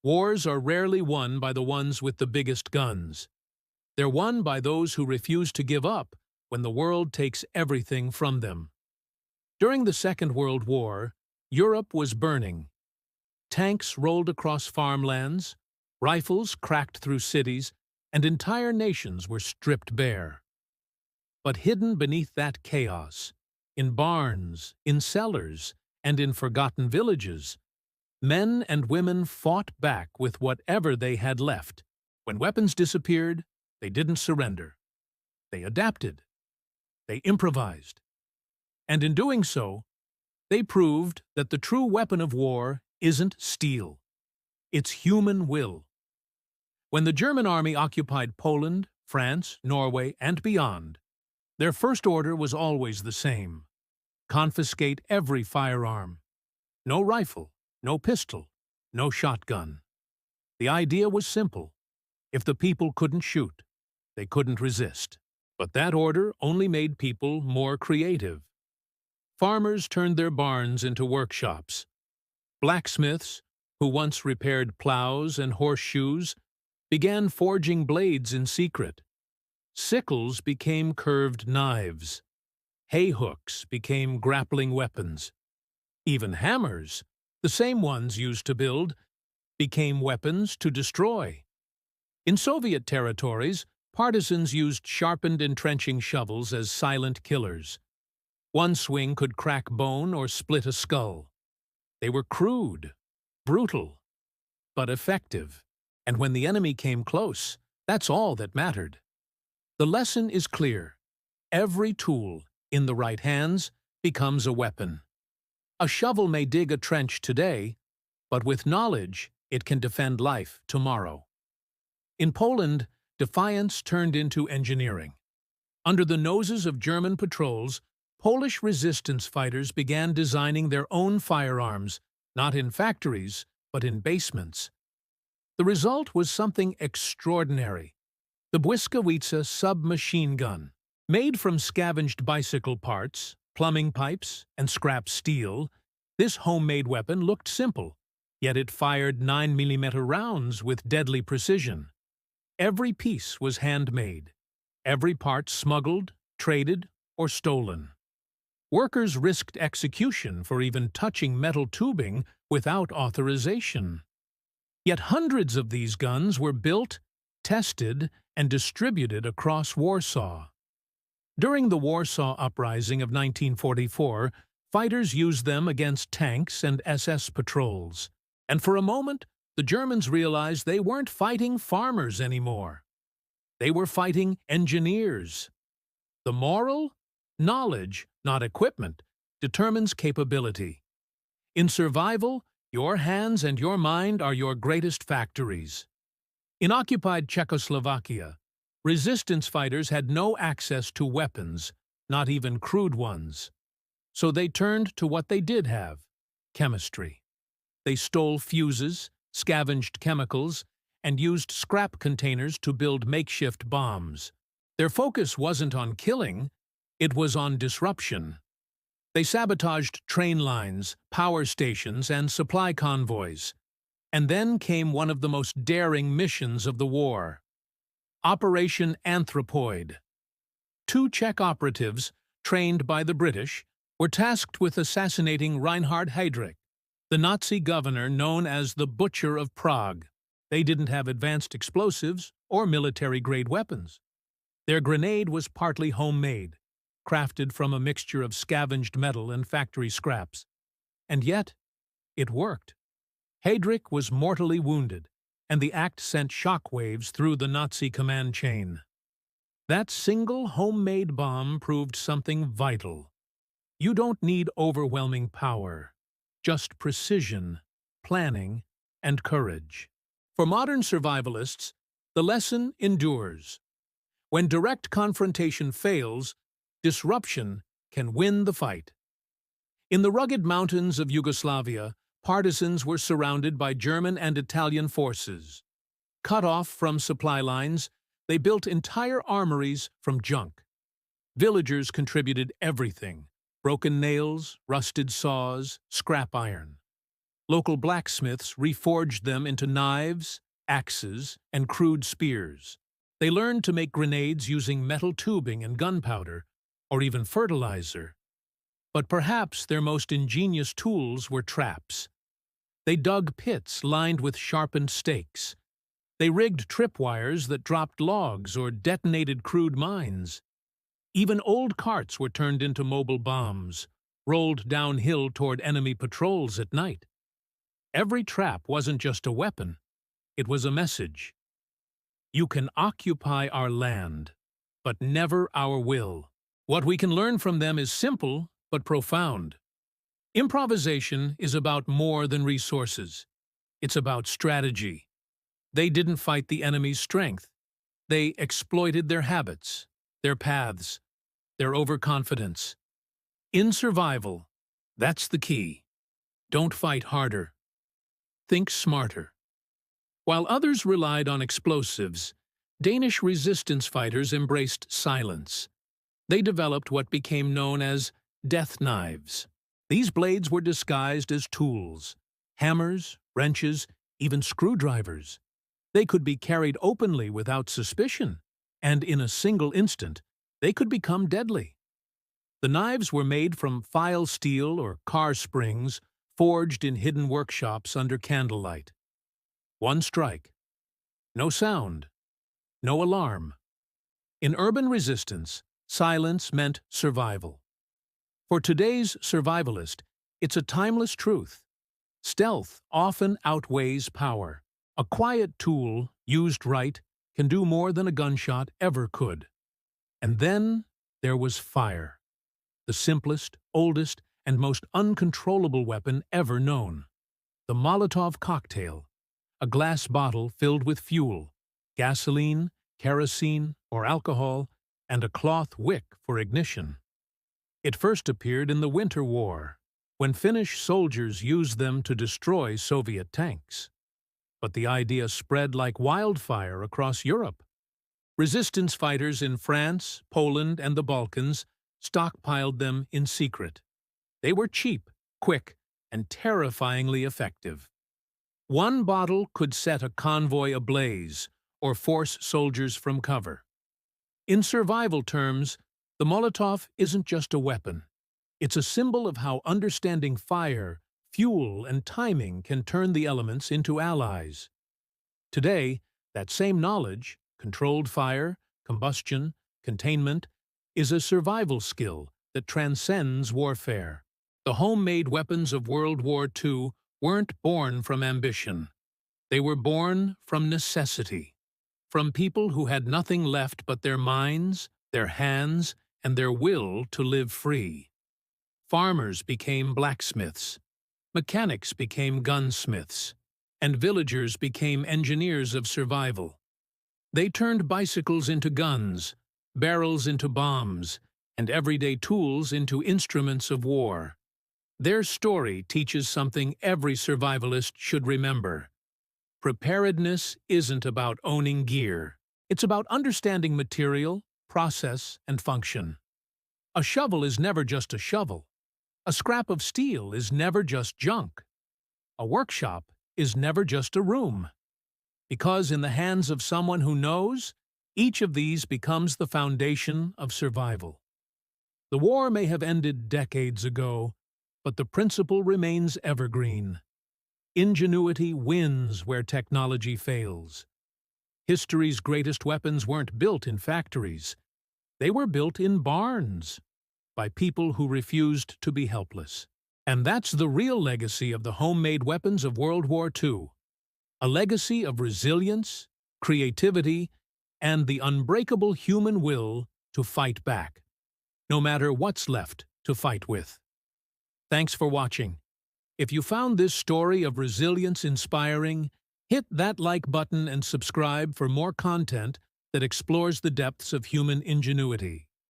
Wars are rarely won by the ones with the biggest guns. They're won by those who refuse to give up when the world takes everything from them. During the Second World War, Europe was burning. Tanks rolled across farmlands, rifles cracked through cities, and entire nations were stripped bare. But hidden beneath that chaos, in barns, in cellars, and in forgotten villages, men and women fought back with whatever they had left. When weapons disappeared, they didn't surrender. They adapted. They improvised. And in doing so, they proved that the true weapon of war isn't steel. It's human will. When the German army occupied Poland, France, Norway, and beyond, their first order was always the same: confiscate every firearm. No rifle, no pistol, no shotgun. The idea was simple. If the people couldn't shoot, they couldn't resist. But that order only made people more creative. Farmers turned their barns into workshops. Blacksmiths, who once repaired plows and horseshoes, began forging blades in secret. Sickles became curved knives. Hay hooks became grappling weapons. Even hammers, the same ones used to build, became weapons to destroy. In Soviet territories, partisans used sharpened entrenching shovels as silent killers. One swing could crack bone or split a skull. They were crude, brutal, but effective. And when the enemy came close, that's all that mattered. The lesson is clear. Every tool, in the right hands, becomes a weapon. A shovel may dig a trench today, but with knowledge, it can defend life tomorrow. In Poland, defiance turned into engineering. Under the noses of German patrols, Polish resistance fighters began designing their own firearms, not in factories, but in basements. The result was something extraordinary: the WWII submachine gun. Made from scavenged bicycle parts, plumbing pipes, and scrap steel, this homemade weapon looked simple, yet it fired 9mm rounds with deadly precision. Every piece was handmade, every part smuggled, traded, or stolen. Workers risked execution for even touching metal tubing without authorization. Yet hundreds of these guns were built, tested, and distributed across Warsaw. During the Warsaw Uprising of 1944, fighters used them against tanks and SS patrols. And for a moment, the Germans realized they weren't fighting farmers anymore. They were fighting engineers. The moral? Knowledge, not equipment, determines capability. In survival, your hands and your mind are your greatest factories. In occupied Czechoslovakia, resistance fighters had no access to weapons, not even crude ones. So they turned to what they did have: chemistry. They stole fuses, scavenged chemicals, and used scrap containers to build makeshift bombs. Their focus wasn't on killing, it was on disruption. They sabotaged train lines, power stations, and supply convoys. And then came one of the most daring missions of the war: Operation Anthropoid. 2 Czech operatives, trained by the British, were tasked with assassinating Reinhard Heydrich, the Nazi governor known as the Butcher of Prague. They didn't have advanced explosives or military-grade weapons. Their grenade was partly homemade, crafted from a mixture of scavenged metal and factory scraps. And yet, it worked. Heydrich was mortally wounded, and the act sent shockwaves through the Nazi command chain. That single homemade bomb proved something vital. You don't need overwhelming power, just precision, planning, and courage. For modern survivalists, the lesson endures. When direct confrontation fails, disruption can win the fight. In the rugged mountains of Yugoslavia, partisans were surrounded by German and Italian forces. Cut off from supply lines, they built entire armories from junk. Villagers contributed everything: broken nails, rusted saws, scrap iron. Local blacksmiths reforged them into knives, axes, and crude spears. They learned to make grenades using metal tubing and gunpowder, or even fertilizer. But perhaps their most ingenious tools were traps. They dug pits lined with sharpened stakes. They rigged tripwires that dropped logs or detonated crude mines. Even old carts were turned into mobile bombs, rolled downhill toward enemy patrols at night. Every trap wasn't just a weapon, it was a message. You can occupy our land, but never our will. What we can learn from them is simple but profound. Improvisation is about more than resources. It's about strategy. They didn't fight the enemy's strength. They exploited their habits, their paths, their overconfidence. In survival, that's the key. Don't fight harder. Think smarter. While others relied on explosives, Danish resistance fighters embraced silence. They developed what became known as death knives. These blades were disguised as tools, hammers, wrenches, even screwdrivers. They could be carried openly without suspicion, and in a single instant, they could become deadly. The knives were made from file steel or car springs, forged in hidden workshops under candlelight. One strike. No sound. No alarm. In urban resistance, silence meant survival. For today's survivalist, it's a timeless truth. Stealth often outweighs power. A quiet tool, used right, can do more than a gunshot ever could. And then there was fire. The simplest, oldest, and most uncontrollable weapon ever known. The Molotov cocktail, a glass bottle filled with fuel, gasoline, kerosene, or alcohol, and a cloth wick for ignition. It first appeared in the Winter War, when Finnish soldiers used them to destroy Soviet tanks. But the idea spread like wildfire across Europe. Resistance fighters in France, Poland, and the Balkans stockpiled them in secret. They were cheap, quick, and terrifyingly effective. One bottle could set a convoy ablaze or force soldiers from cover. In survival terms, the Molotov isn't just a weapon. It's a symbol of how understanding fire, fuel, and timing can turn the elements into allies. Today, that same knowledge, controlled fire, combustion, containment, is a survival skill that transcends warfare. The homemade weapons of World War II weren't born from ambition. They were born from necessity, from people who had nothing left but their minds, their hands, and their will to live free. Farmers became blacksmiths, mechanics became gunsmiths, and villagers became engineers of survival. They turned bicycles into guns, barrels into bombs, and everyday tools into instruments of war. Their story teaches something every survivalist should remember. Preparedness isn't about owning gear. It's about understanding material, process, and function. A shovel is never just a shovel. A scrap of steel is never just junk. A workshop is never just a room. Because in the hands of someone who knows, each of these becomes the foundation of survival. The war may have ended decades ago, but the principle remains evergreen. Ingenuity wins where technology fails. History's greatest weapons weren't built in factories. They were built in barns, by people who refused to be helpless. And that's the real legacy of the homemade weapons of World War II. A legacy of resilience, creativity, and the unbreakable human will to fight back, no matter what's left to fight with. Thanks for watching. If you found this story of resilience inspiring, hit that like button and subscribe for more content that explores the depths of human ingenuity.